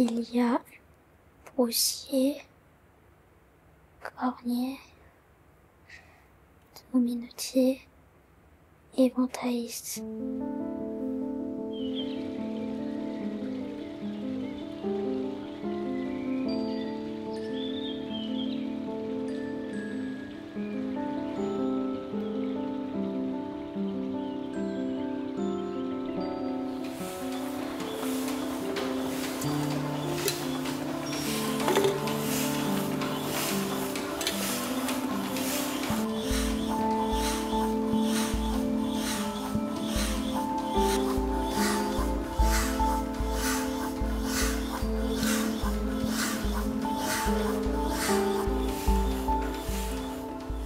Il y a broussier, cornier, minotier, éventailliste.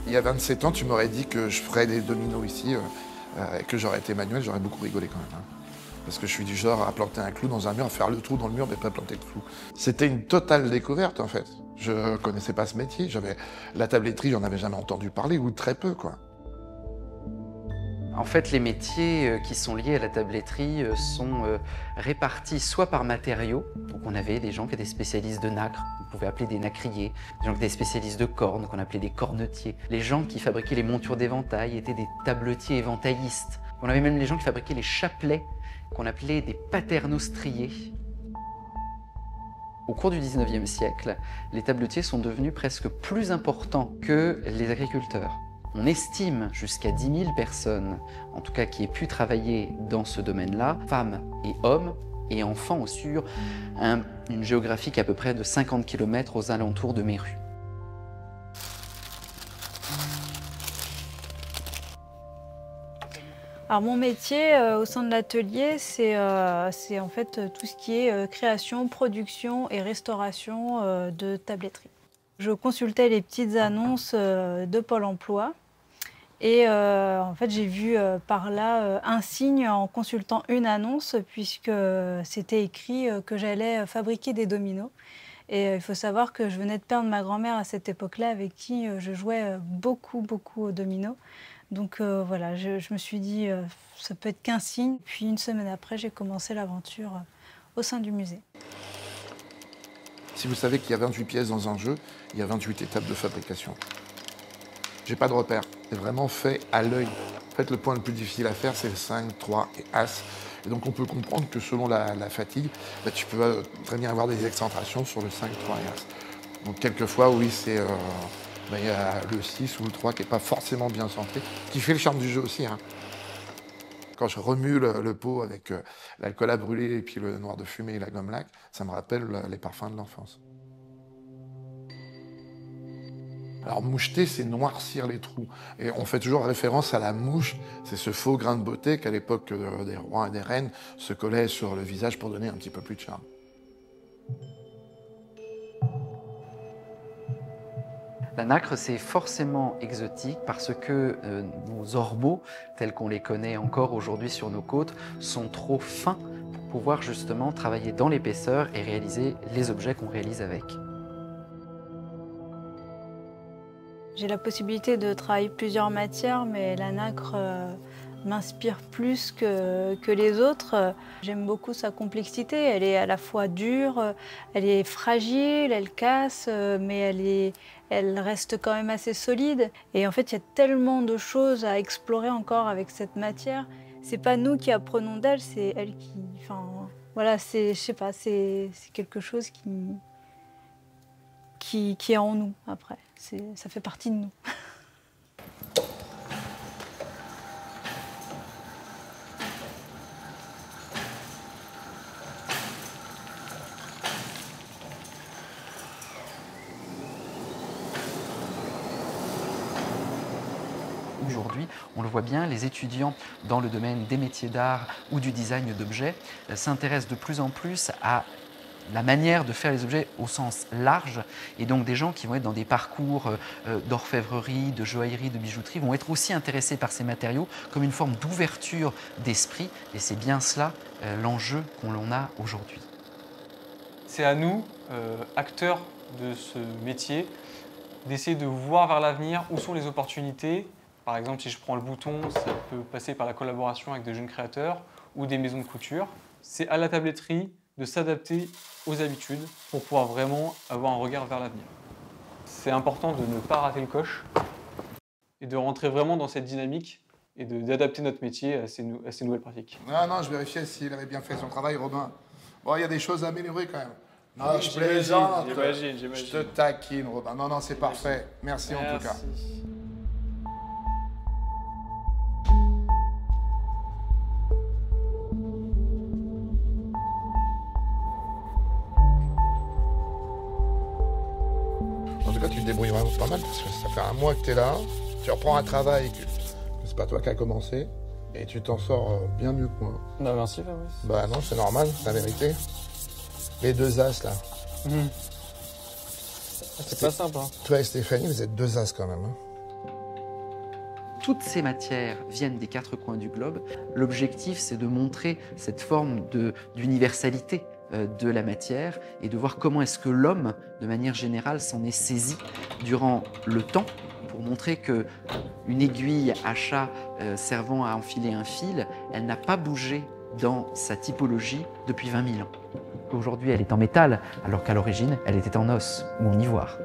Il y a 27 ans, tu m'aurais dit que je ferais des dominos ici, et que j'aurais été manuel, j'aurais beaucoup rigolé quand même. Hein. Parce que je suis du genre à planter un clou dans un mur, à faire le trou dans le mur, mais pas planter le clou. C'était une totale découverte en fait. Je connaissais pas ce métier, la tabletterie, j'en avais jamais entendu parler, ou très peu quoi. En fait, les métiers qui sont liés à la tabletterie sont répartis soit par matériaux, donc on avait des gens qui étaient spécialistes de nacre, on pouvait appeler des nacriers, des gens qui étaient spécialistes de cornes, qu'on appelait des cornetiers. Les gens qui fabriquaient les montures d'éventail étaient des tabletiers éventaillistes. On avait même les gens qui fabriquaient les chapelets, qu'on appelait des paternostriers. Au cours du 19e siècle, les tabletiers sont devenus presque plus importants que les agriculteurs. On estime jusqu'à 10 000 personnes, en tout cas qui aient pu travailler dans ce domaine-là, femmes et hommes, et enfants sur une géographie qui est à peu près de 50 km aux alentours de Méru. Alors mon métier au sein de l'atelier, c'est en fait tout ce qui est création, production et restauration de tabletterie. Je consultais les petites annonces de Pôle emploi. Et en fait, j'ai vu par là un signe en consultant une annonce, puisque c'était écrit que j'allais fabriquer des dominos. Et il faut savoir que je venais de perdre ma grand-mère à cette époque-là, avec qui je jouais beaucoup aux dominos. Donc voilà, je me suis dit, ça peut être qu'un signe. Puis une semaine après, j'ai commencé l'aventure au sein du musée. Si vous savez qu'il y a 28 pièces dans un jeu, il y a 28 étapes de fabrication. J'ai pas de repère, c'est vraiment fait à l'œil. En fait, le point le plus difficile à faire, c'est le 5, 3 et As. Et donc on peut comprendre que selon la fatigue, bah, tu peux très bien avoir des excentrations sur le 5, 3 et As. Donc quelquefois, oui, bah, y a le 6 ou le 3 qui n'est pas forcément bien centré, qui fait le charme du jeu aussi. Hein. Quand je remue le pot avec l'alcool à brûler et puis le noir de fumée et la gomme laque, ça me rappelle les parfums de l'enfance. Alors moucheter, c'est noircir les trous. Et on fait toujours référence à la mouche. C'est ce faux grain de beauté qu'à l'époque des rois et des reines se collait sur le visage pour donner un petit peu plus de charme. La nacre, c'est forcément exotique parce que nos orbeaux, tels qu'on les connaît encore aujourd'hui sur nos côtes, sont trop fins pour pouvoir justement travailler dans l'épaisseur et réaliser les objets qu'on réalise avec. J'ai la possibilité de travailler plusieurs matières, mais la nacre m'inspire plus que les autres. J'aime beaucoup sa complexité. Elle est à la fois dure, elle est fragile, elle casse, mais elle reste quand même assez solide. Et en fait, il y a tellement de choses à explorer encore avec cette matière. C'est pas nous qui apprenons d'elle, c'est elle qui... Enfin, voilà, je sais pas, c'est quelque chose qui est en nous après. Ça fait partie de nous. Aujourd'hui, on le voit bien, les étudiants dans le domaine des métiers d'art ou du design d'objets s'intéressent de plus en plus à la manière de faire les objets au sens large, et donc des gens qui vont être dans des parcours d'orfèvrerie, de joaillerie, de bijouterie vont être aussi intéressés par ces matériaux comme une forme d'ouverture d'esprit, et c'est bien cela l'enjeu qu'on a aujourd'hui. C'est à nous, acteurs de ce métier, d'essayer de voir vers l'avenir où sont les opportunités. Par exemple, si je prends le bouton, ça peut passer par la collaboration avec de jeunes créateurs ou des maisons de couture. C'est à la tabletterie de s'adapter aux habitudes pour pouvoir vraiment avoir un regard vers l'avenir. C'est important de ne pas rater le coche et de rentrer vraiment dans cette dynamique et d'adapter notre métier à ces nouvelles pratiques. Non, je vérifiais s'il avait bien fait son travail, Robin. Bon, il y a des choses à améliorer quand même. Non, Oui, je j'imagine, plaisante. j'imagine. Je te taquine, Robin. Non, c'est parfait. Merci en tout cas. En tout cas, tu te débrouilles vraiment pas mal parce que ça fait un mois que tu es là. Tu reprends un travail que c'est pas toi qui as commencé et tu t'en sors bien mieux que moi. Bah, merci Fabrice. Bah non, c'est normal, c'est la vérité. Les deux as là. C'est pas simple. Hein. Toi et Stéphanie, vous êtes deux as quand même. Hein. Toutes ces matières viennent des quatre coins du globe. L'objectif, c'est de montrer cette forme d'universalité de la matière et de voir comment est-ce que l'homme, de manière générale, s'en est saisi durant le temps pour montrer qu'une aiguille à chat servant à enfiler un fil, elle n'a pas bougé dans sa typologie depuis 20 000 ans. Aujourd'hui, elle est en métal, alors qu'à l'origine, elle était en os ou en ivoire.